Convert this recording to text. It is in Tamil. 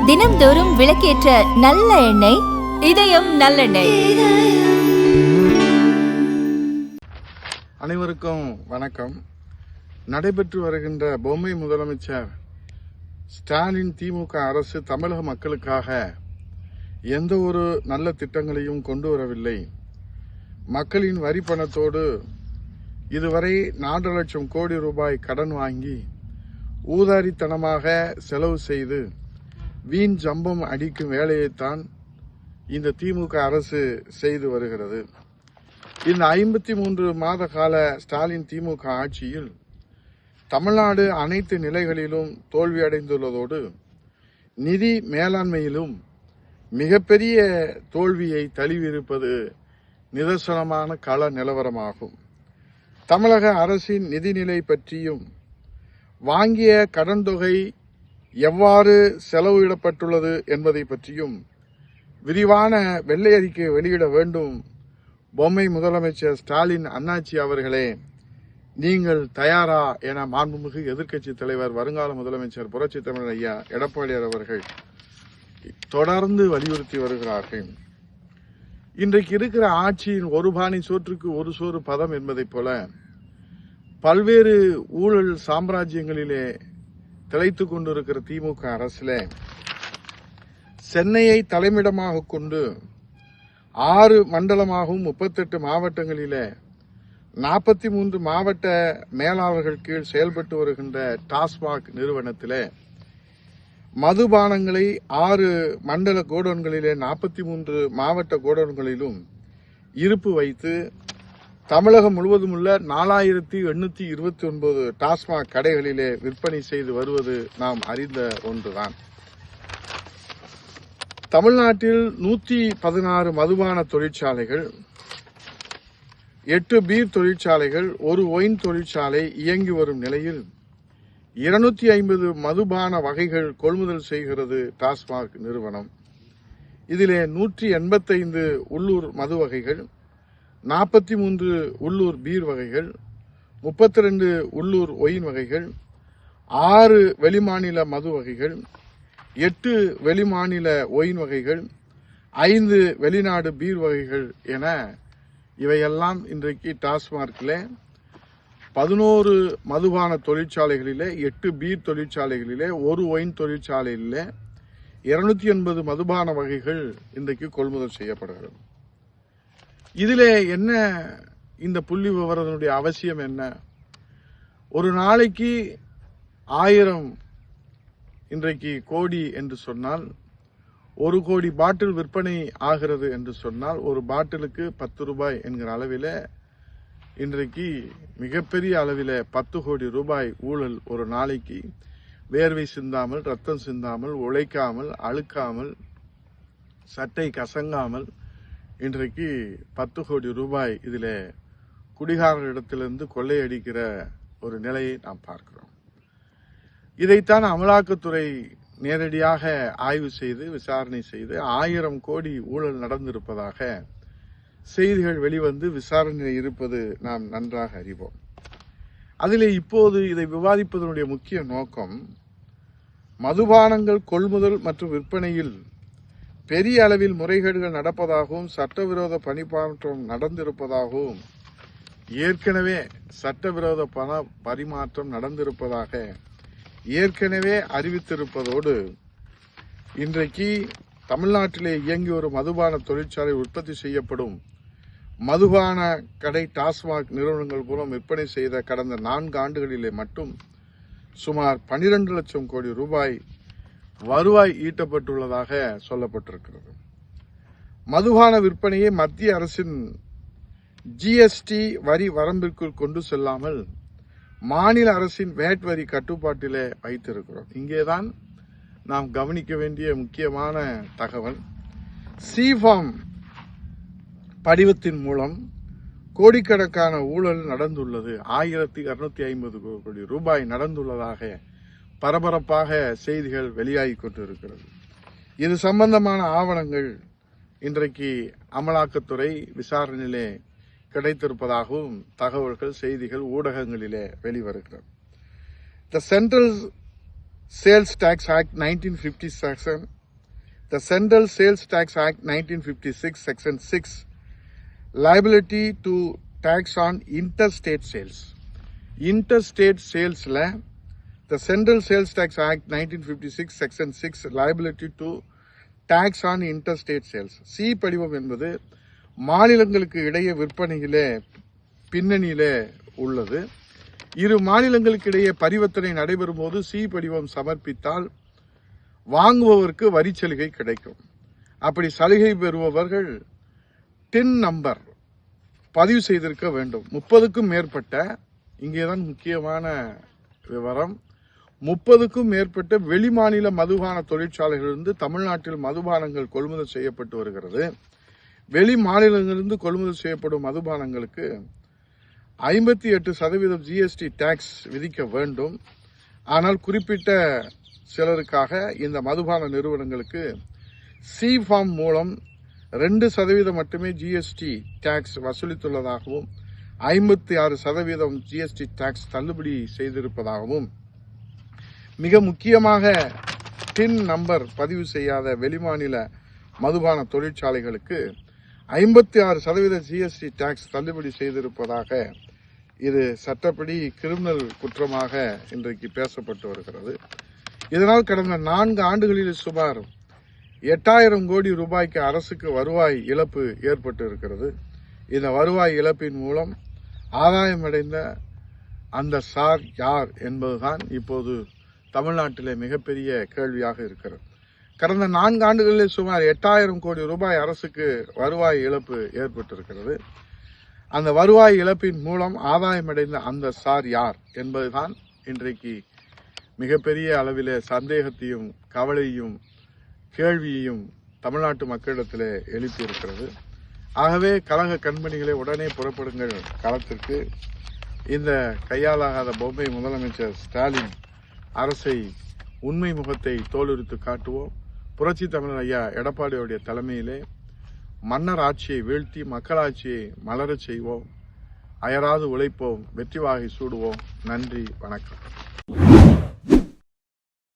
தினம்தோறும் விளக்கேற்ற நல்ல எண்ணெய் இதயம் நல்லெண்ணெய். அனைவருக்கும் வணக்கம். நடைபெற்று வருகின்ற பொம்மை முதலமைச்சர் ஸ்டாலின் திமுக அரசு தமிழக மக்களுக்காக எந்த ஒரு நல்ல திட்டங்களையும் கொண்டு வரவில்லை. மக்களின் வரி பணத்தோடு இதுவரை 4 லட்சம் கோடி ரூபாய் கடன் வாங்கி ஊதாரித்தனமாக செலவு செய்து வீண் ஜம்பம் அடிக்கும் வேலையைத்தான் இந்த திமுக அரசு செய்து வருகிறது. இந்த 53 மாத கால ஸ்டாலின் திமுக ஆட்சியில் தமிழ்நாடு அனைத்து நிலைகளிலும் தோல்வியடைந்துள்ளதோடு நிதி மேலாண்மையிலும் மிகப்பெரிய தோல்வியை தழுவியிருப்பது நிதர்சனமான கள நிலவரமாகும். தமிழக அரசின் நிதிநிலை பற்றியும் வாங்கிய கடன் தொகை எவ்வாறு செலவிடப்பட்டுள்ளது என்பதை பற்றியும் விரிவான வெள்ளை அறிக்கை வெளியிட வேண்டும். பொம்மை முதலமைச்சர் ஸ்டாலின் அண்ணாச்சி அவர்களே, நீங்கள் தயாரா என மாண்புமிகு எதிர்க்கட்சி தலைவர் வருங்கால முதலமைச்சர் புரட்சித் தமிழர் ஐயா எடப்பாடியார் அவர்கள் தொடர்ந்து வலியுறுத்தி வருகிறார்கள். இன்றைக்கு இருக்கிற ஆட்சியின் ஒரு பாணி சோற்றுக்கு ஒரு சோறு பதம் என்பதைப் போல பல்வேறு ஊழல் சாம்ராஜ்யங்களிலே திளைத்துக் கொண்டிருக்கிற திமுக அரசிலே சென்னையை தலைமையிடமாக கொண்டு 6 மண்டலமாகவும் 38 மாவட்டங்களிலே 43 மாவட்ட மேலாளர்கள் கீழ் செயல்பட்டு வருகின்ற டாஸ்மாக் நிறுவனத்திலே மதுபானங்களை 6 மண்டல கோடவுன்களிலே 43 மாவட்ட கோடவுன்களிலும் இருப்பு வைத்து தமிழகம் முழுவதும் உள்ள 4829 டாஸ்மாக் கடைகளிலே விற்பனை செய்து வருவது நாம் அறிந்த ஒன்றுதான். தமிழ்நாட்டில் 116 மதுபான தொழிற்சாலைகள், 8 பீர் தொழிற்சாலைகள், 1 ஒயின் தொழிற்சாலை இயங்கி வரும் நிலையில் 250 மதுபான வகைகள் கொள்முதல் செய்கிறது டாஸ்மாக் நிறுவனம். இதிலே 185 உள்ளூர் மது வகைகள், 43 உள்ளூர் பீர் வகைகள், 32 உள்ளூர் ஒயின் வகைகள், 6 வெளிமாநில மது வகைகள், 8 வெளிமாநில ஒயின் வகைகள், 5 வெளிநாடு பீர் வகைகள் என இவையெல்லாம் இன்றைக்கு டாஸ்மார்க்கில் 11 மதுபான தொழிற்சாலைகளிலே, 8 பீர் தொழிற்சாலைகளிலே, 1 ஒயின் தொழிற்சாலையிலே 280 மதுபான வகைகள் இன்றைக்கு கொள்முதல் செய்யப்படுகிறது. இதிலே என்ன இந்த புள்ளி விவரத்தினுடைய அவசியம் என்ன? ஒரு நாளைக்கு 1000 இன்றைக்கு கோடி என்று சொன்னால் 1 கோடி பாட்டில் விற்பனை ஆகிறது என்று சொன்னால் ஒரு பாட்டிலுக்கு 10 ரூபாய் என்கிற அளவில் இன்றைக்கு மிகப்பெரிய அளவில் 10 கோடி ரூபாய் ஊழல் ஒரு நாளைக்கு வேர்வை சிந்தாமல், ரத்தம் சிந்தாமல், உழைக்காமல், அழுக்காமல், சட்டை கசங்காமல் இன்றைக்கு 10 கோடி ரூபாய் இதில் குடிகாரர்களிடத்திலிருந்து கொள்ளையடிக்கிற ஒரு நிலையை நாம் பார்க்கிறோம். இதைத்தான் அமலாக்கத்துறை நேரடியாக ஆய்வு செய்து விசாரணை செய்து 1000 கோடி ஊழல் நடந்திருப்பதாக செய்திகள் வெளிவந்து விசாரணையில் இருப்பது நாம் நன்றாக அறிவோம். அதிலே இப்போது இதை விவாதிப்பதனுடைய முக்கிய நோக்கம் மதுபானங்கள் கொள்முதல் மற்றும் விற்பனையில் பெரிய அளவில் முறைகேடுகள் நடப்பதாகவும் சட்டவிரோத பணிமாற்றம் நடந்திருப்பதாகவும் ஏற்கனவே சட்டவிரோத பண பரிமாற்றம் நடந்திருப்பதாக ஏற்கனவே அறிவித்திருப்பதோடு இன்றைக்கு தமிழ்நாட்டிலே இயங்கி வரும் மதுபான தொழிற்சாலை உற்பத்தி செய்யப்படும் மதுபான கடை டாஸ்மாக் நிறுவனங்கள் மூலம் விற்பனை செய்த கடந்த 4 ஆண்டுகளிலே மட்டும் சுமார் 12 லட்சம் கோடி ரூபாய் வருவாய் ஈட்டப்பட்டுள்ளதாக சொல்லப்பட்டிருக்கிறது. மதுபான விற்பனையை மத்திய அரசின் ஜிஎஸ்டி வரி வரம்பிற்குள் கொண்டு செல்லாமல் மாநில அரசின் வேட் வரி கட்டுப்பாட்டிலே வைத்திருக்கிறோம். இங்கேதான் நாம் கவனிக்க வேண்டிய முக்கியமான தகவல். சிஃபார்ம் படிவத்தின் மூலம் கோடிக்கணக்கான ஊழல் நடந்துள்ளது. 1250 கோடி ரூபாய் நடந்துள்ளதாக பரபரப்பாக செய்திகள் வெளியாகி கொண்டிருக்கிறது. இது சம்பந்தமான ஆவணங்கள் இன்றைக்கு அமலாக்கத்துறை விசாரணையிலே கிடைத்திருப்பதாகவும் தகவல்கள் செய்திகள் ஊடகங்களிலே வெளிவருகிறது. The Central Sales Tax Act 1957, the Central Sales Tax Act 1956, Section 6, liability to tax on interstate sales. Interstate sales the Central Sales Tax Act 1956, Section 6, liability to tax on interstate sales. C படிவம் என்பது மாநிலங்களுக்கு இடையே விற்பனையிலே பின்னணியிலே உள்ளது. இரு மாநிலங்களுக்கு இடையே பரிவர்த்தனை நடைபெறும் போது சி படிவம் சமர்ப்பித்தால் வாங்குபவருக்கு வரி சலுகை கிடைக்கும். அப்படி சலுகை பெறுபவர்கள் டின் நம்பர் பதிவு செய்திருக்க வேண்டும். 30க்கும் மேற்பட்ட, இங்கேதான் முக்கியமான விவரம், 30க்கும் மேற்பட்ட வெளிமாநில மதுபான தொழிற்சாலைகளிலிருந்து தமிழ்நாட்டில் மதுபானங்கள் கொள்முதல் செய்யப்பட்டு வருகிறது. வெளி மாநிலங்களிலிருந்து கொள்முதல் செய்யப்படும் மதுபானங்களுக்கு 58% ஜிஎஸ்டி டாக்ஸ் விதிக்க வேண்டும். ஆனால் குறிப்பிட்ட சிலருக்காக இந்த மதுபான நிறுவனங்களுக்கு சி ஃபார்ம் மூலம் 2% மட்டுமே ஜிஎஸ்டி டாக்ஸ் வசூலித்துள்ளதாகவும் 56% ஜிஎஸ்டி டாக்ஸ் தள்ளுபடி செய்திருப்பதாகவும், மிக முக்கியமாக டின் நம்பர் பதிவு செய்யாத வெளிமாநில மதுபான தொழிற்சாலைகளுக்கு 56% ஜிஎஸ்டி டாக்ஸ் தள்ளுபடி செய்திருப்பதாக இது சட்டப்படி கிரிமினல் குற்றமாக இன்றைக்கு பேசப்பட்டு வருகிறது. இதனால் கடந்த 4 ஆண்டுகளில் சுமார் 8000 கோடி ரூபாய்க்கு அரசுக்கு வருவாய் இழப்பு ஏற்பட்டு இருக்கிறது. இந்த வருவாய் இழப்பின் மூலம் ஆதாயமடைந்த அந்த சார் யார் என்பதுதான் இப்போது தமிழ்நாட்டிலே மிகப்பெரிய கேள்வியாக இருக்கிறது. கடந்த 4 ஆண்டுகளில் சுமார் 8000 கோடி ரூபாய் அரசுக்கு வருவாய் இழப்பு ஏற்பட்டிருக்கிறது. அந்த வருவாய் இழப்பின் மூலம் ஆதாயமடைந்த அந்த சார் யார் என்பதுதான் இன்றைக்கு மிகப்பெரிய அளவிலே சந்தேகத்தையும் கவலையும் கேள்வியையும் தமிழ்நாட்டு மக்களிடத்திலே எழுப்பியிருக்கிறது. ஆகவே கழக கண்மணிகளை உடனே புறப்படுங்கள் களத்திற்கு. இந்த கையாலாகாத பொம்மை முதலமைச்சர் ஸ்டாலின் அரசை உண்மை முகத்தை தோலுரித்து காட்டுவோம். புரட்சி தமிழர் ஐயா எடப்பாடியுடைய தலைமையிலே மன்னர் ஆட்சியை வீழ்த்தி மக்களாட்சியை மலரச் செய்வோம். அயராது உழைப்போம், வெற்றி வாகை சூடுவோம். நன்றி, வணக்கம்.